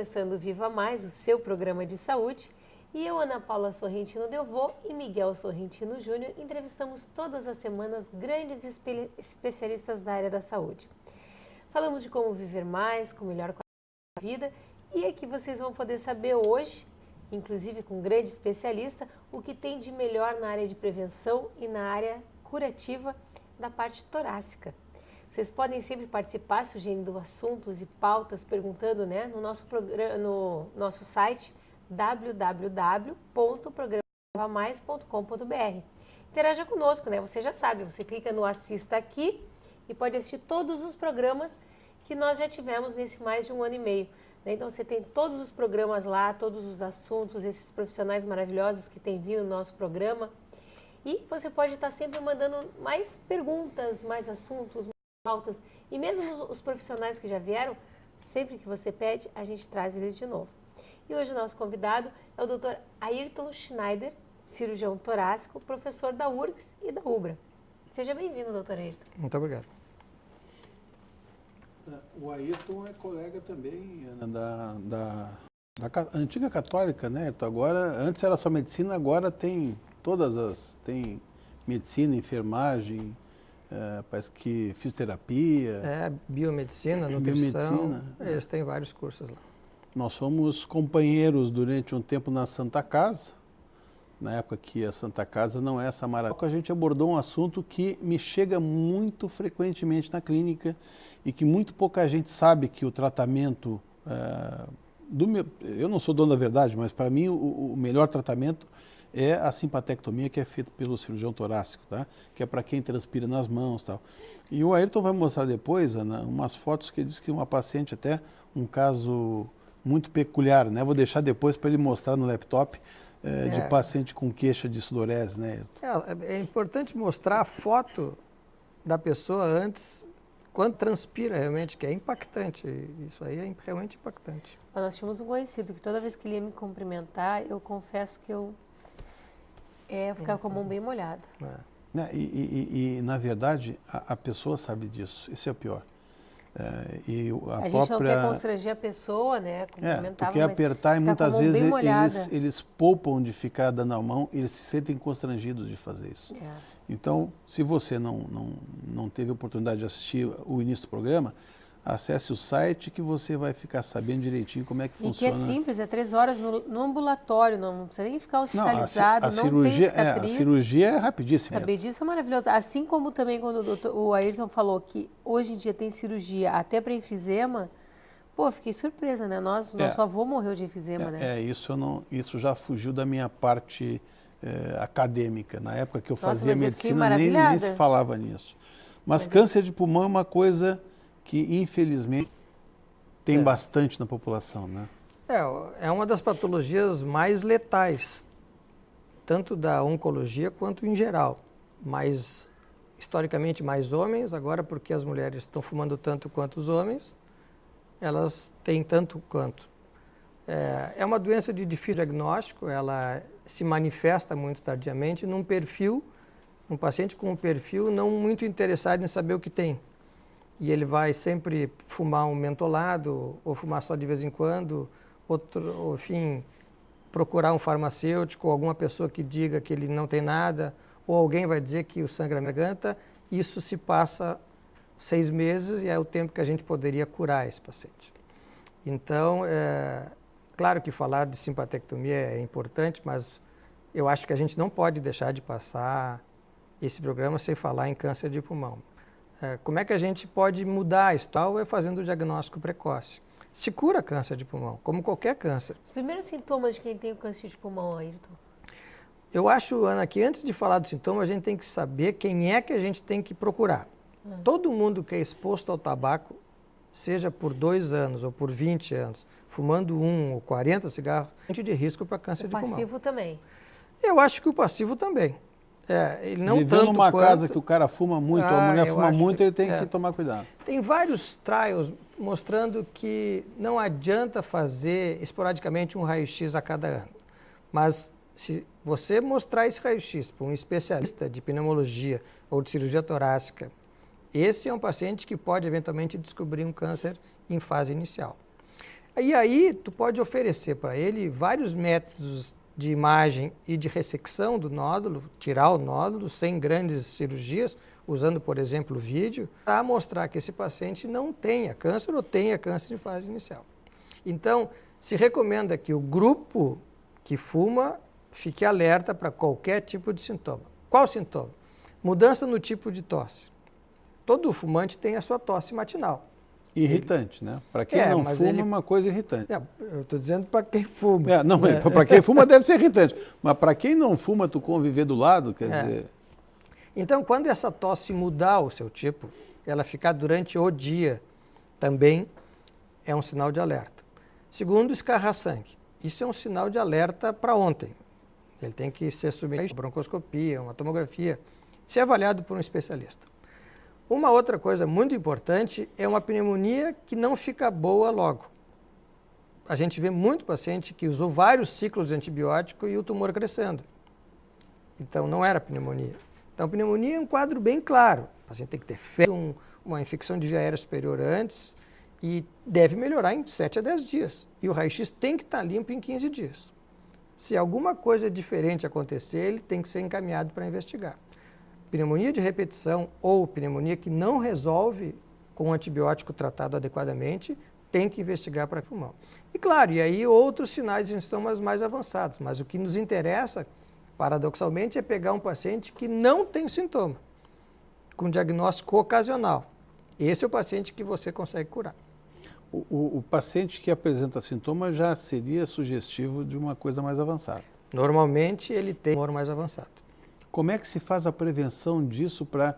começando o Viva Mais, o seu programa de saúde. E eu, Ana Paula Sorrentino Delvaux e Miguel Sorrentino Júnior, entrevistamos todas as semanas grandes especialistas da área da saúde. Falamos de como viver mais, com melhor qualidade de vida, e aqui vocês vão poder saber hoje, inclusive com um grande especialista, o que tem de melhor na área de prevenção e na área curativa da parte torácica. Vocês podem sempre participar, sugerindo assuntos e pautas, perguntando, no nosso site www.programavamais.com.br. Interaja conosco, Você já sabe, você clica no Assista Aqui e pode assistir todos os programas que nós já tivemos nesse mais de 1 ano e meio. Então você tem todos os programas lá, todos os assuntos, esses profissionais maravilhosos que têm vindo no nosso programa. E você pode estar sempre mandando mais perguntas, mais assuntos, mais pautas. E mesmo os profissionais que já vieram, sempre que você pede, a gente traz eles de novo. E hoje o nosso convidado é o Dr. Ayrton Schneider, cirurgião torácico, professor da URGS e da UBRA. Seja bem-vindo, Dr. Ayrton. Muito obrigado. O Ayrton é colega também, Ana, da antiga católica, Ayrton? Agora, antes era só medicina, agora tem tem medicina, enfermagem, parece que fisioterapia. Biomedicina, nutrição, eles têm vários cursos lá. Nós fomos companheiros durante um tempo na Santa Casa, na época que a Santa Casa não é essa maravilha. A gente abordou um assunto que me chega muito frequentemente na clínica e que muito pouca gente sabe que o tratamento, eu não sou dono da verdade, mas para mim o melhor tratamento é a simpatectomia, que é feita pelo cirurgião torácico, tá? Que é para quem transpira nas mãos e tal. E o Ayrton vai mostrar depois, Ana, umas fotos que ele disse que uma paciente, até um caso muito peculiar, Vou deixar depois para ele mostrar no laptop, de paciente com queixa de sudorese, Ayrton? É importante mostrar a foto da pessoa antes, quando transpira realmente, que é impactante. Isso aí é realmente impactante. Nós tínhamos um conhecido que toda vez que ele ia me cumprimentar, eu confesso que eu ficava com a mão bem molhada. Na verdade, a pessoa sabe disso, isso é o pior. A gente não quer constranger a pessoa, cumprimentava, tu quer apertar e muitas vezes eles poupam de ficar dando a mão, eles se sentem constrangidos de fazer isso. Então, se você não teve a oportunidade de assistir o início do programa, acesse o site que você vai ficar sabendo direitinho como é que funciona. E que é simples, é 3 horas no ambulatório, não precisa nem ficar hospitalizado, não tem cicatriz. A cirurgia é rapidíssima. Rapidíssima, maravilhosa. Assim como também quando o Ayrton falou que hoje em dia tem cirurgia até para enfisema, fiquei surpresa, Nosso avô morreu de enfisema, Isso já fugiu da minha parte acadêmica. Na época que eu fazia medicina, nem se falava nisso. Mas câncer de pulmão é uma coisa que, infelizmente, tem bastante na população, É uma das patologias mais letais, tanto da oncologia quanto em geral. Mas, historicamente, mais homens, agora porque as mulheres estão fumando tanto quanto os homens, elas têm tanto quanto. É uma doença de difícil diagnóstico, ela se manifesta muito tardiamente num paciente com um perfil não muito interessado em saber o que tem. E ele vai sempre fumar um mentolado, ou fumar só de vez em quando, procurar um farmacêutico, ou alguma pessoa que diga que ele não tem nada, ou alguém vai dizer que o sangue na garganta. Isso se passa 6 meses e é o tempo que a gente poderia curar esse paciente. Então, claro que falar de simpatectomia é importante, mas eu acho que a gente não pode deixar de passar esse programa sem falar em câncer de pulmão. Como é que a gente pode mudar isso? É fazendo o diagnóstico precoce. Se cura câncer de pulmão, como qualquer câncer. Os primeiros sintomas de quem tem o câncer de pulmão, Ayrton? Eu acho, Ana, que antes de falar dos sintomas, a gente tem que saber quem é que a gente tem que procurar. Todo mundo que é exposto ao tabaco, seja por 2 anos ou por 20 anos, fumando 1 ou 40 cigarros, é de risco para câncer de pulmão. O passivo também? Eu acho que o passivo também. Ele não Vivendo tanto numa quanto... casa que o cara fuma muito, a mulher fuma muito, ele tem que tomar cuidado. Tem vários trials mostrando que não adianta fazer esporadicamente um raio-x a cada ano. Mas se você mostrar esse raio-x para um especialista de pneumologia ou de cirurgia torácica, esse é um paciente que pode eventualmente descobrir um câncer em fase inicial. E aí tu pode oferecer para ele vários métodos de imagem e de ressecção do nódulo, tirar o nódulo sem grandes cirurgias, usando, por exemplo, o vídeo, para mostrar que esse paciente não tenha câncer ou tenha câncer em fase inicial. Então, se recomenda que o grupo que fuma fique alerta para qualquer tipo de sintoma. Qual sintoma? Mudança no tipo de tosse. Todo fumante tem a sua tosse matinal. Irritante, né? Para quem não fuma, é uma coisa irritante. Eu estou dizendo para quem fuma. Para quem fuma deve ser irritante. Mas para quem não fuma, tu conviver do lado, quer dizer... Então, quando essa tosse mudar o seu tipo, ela ficar durante o dia também é um sinal de alerta. Segundo, escarrar sangue. Isso é um sinal de alerta para ontem. Ele tem que ser submetido a broncoscopia, uma tomografia, ser avaliado por um especialista. Uma outra coisa muito importante é uma pneumonia que não fica boa logo. A gente vê muito paciente que usou vários ciclos de antibiótico e o tumor crescendo. Então, não era pneumonia. Então, pneumonia é um quadro bem claro. O paciente tem que ter feito uma infecção de via aérea superior antes e deve melhorar em 7 a 10 dias. E o raio-x tem que estar limpo em 15 dias. Se alguma coisa diferente acontecer, ele tem que ser encaminhado para investigar. Pneumonia de repetição ou pneumonia que não resolve com um antibiótico tratado adequadamente, tem que investigar para pulmão. E claro, e aí outros sinais e sintomas mais avançados, mas o que nos interessa, paradoxalmente, é pegar um paciente que não tem sintoma, com diagnóstico ocasional. Esse é o paciente que você consegue curar. O paciente que apresenta sintoma já seria sugestivo de uma coisa mais avançada. Normalmente ele tem tumor mais avançado. Como é que se faz a prevenção disso para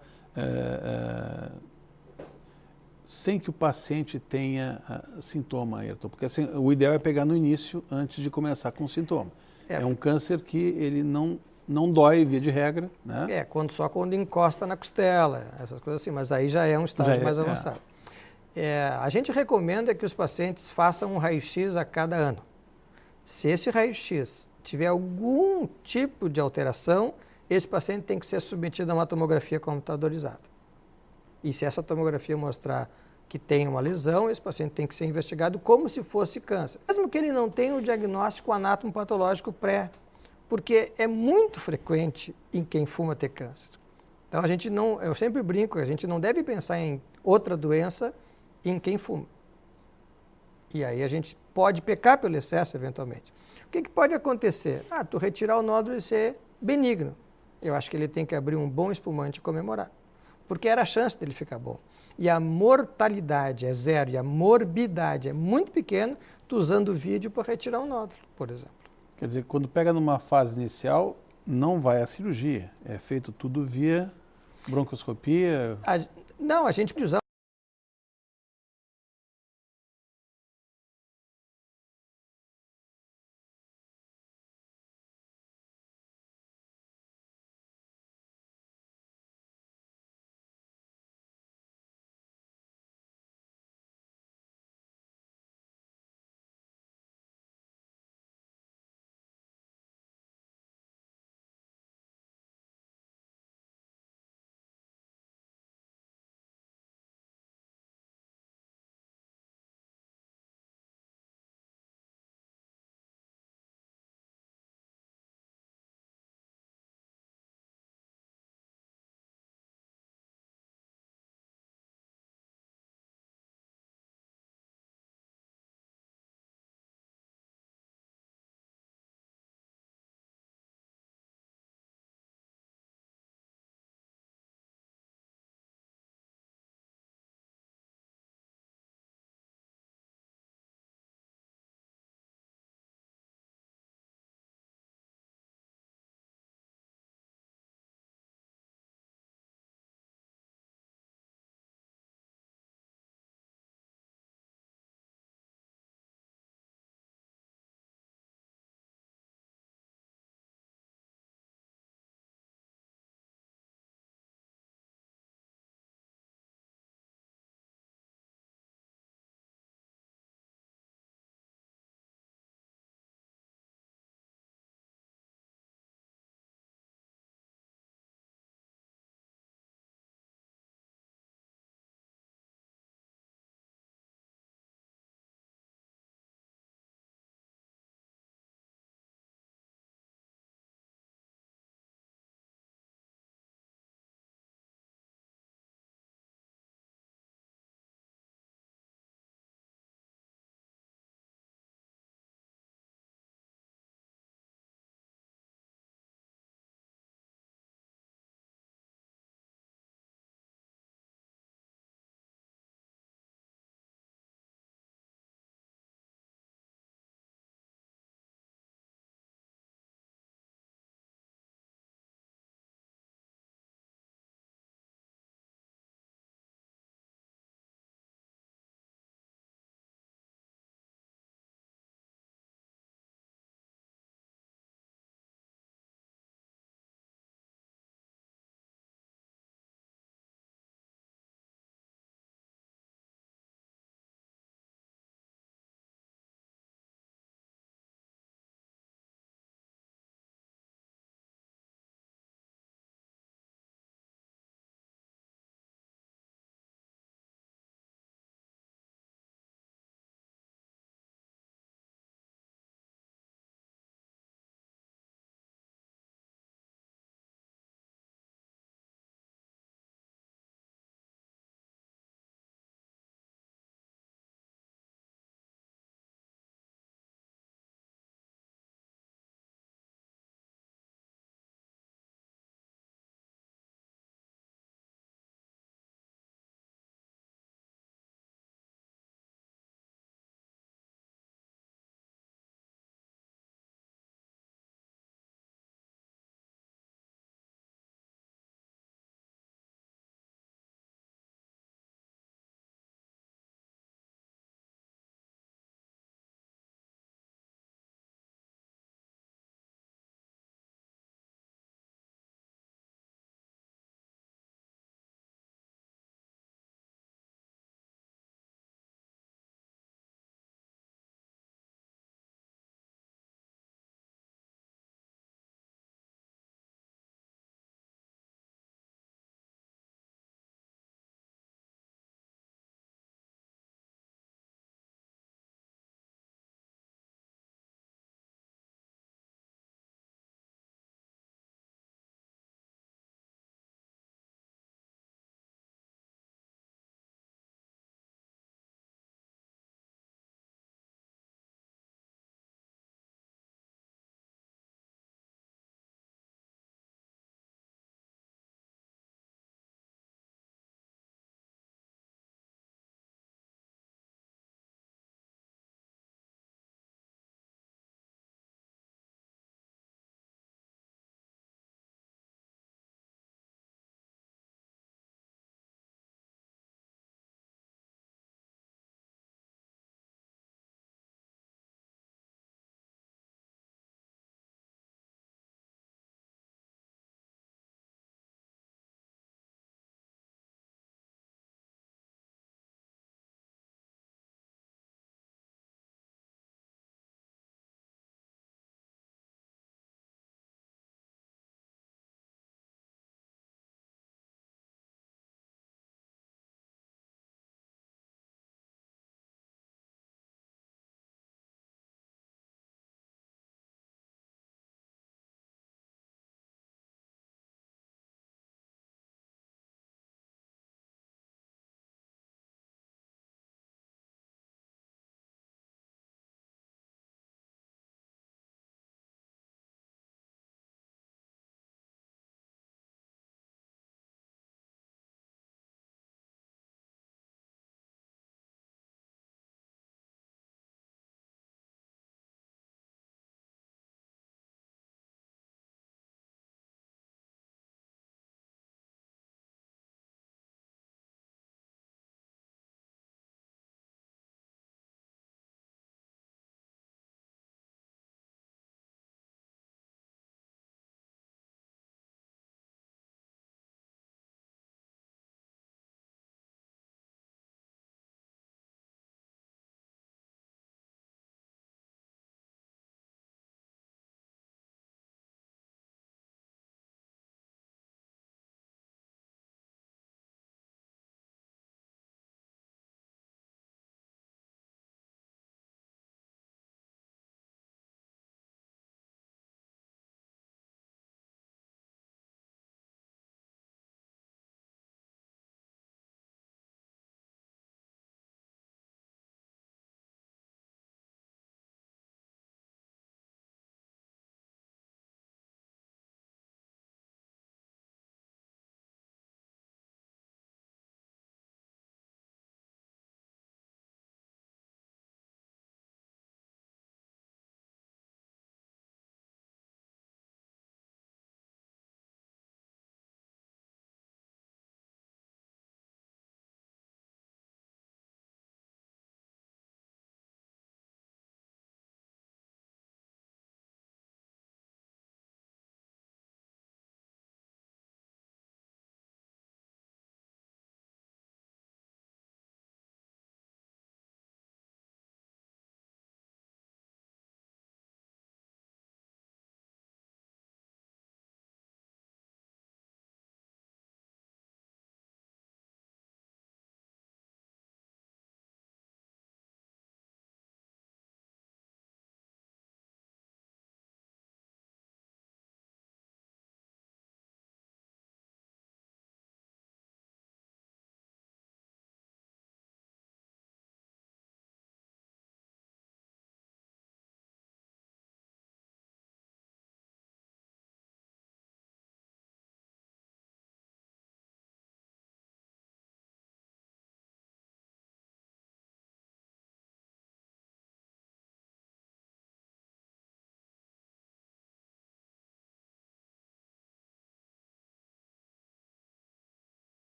sem que o paciente tenha sintoma, Ayrton? Porque assim, o ideal é pegar no início, antes de começar com o sintoma. É um câncer que ele não dói, via de regra, né? Só quando encosta na costela, essas coisas assim, mas aí já é um estágio mais avançado. A gente recomenda que os pacientes façam um raio-x a cada ano. Se esse raio-x tiver algum tipo de alteração, esse paciente tem que ser submetido a uma tomografia computadorizada. E se essa tomografia mostrar que tem uma lesão, esse paciente tem que ser investigado como se fosse câncer. Mesmo que ele não tenha o diagnóstico anatomopatológico pré, porque é muito frequente em quem fuma ter câncer. Então eu sempre brinco, a gente não deve pensar em outra doença em quem fuma. E aí a gente pode pecar pelo excesso eventualmente. O que pode acontecer? Tu retirar o nódulo e ser benigno. Eu acho que ele tem que abrir um bom espumante e comemorar, porque era a chance dele ficar bom. E a mortalidade é zero e a morbidade é muito pequena, tu usando o vídeo para retirar um nódulo, por exemplo. Quer dizer, quando pega numa fase inicial, não vai à cirurgia, é feito tudo via broncoscopia? A gente pode usar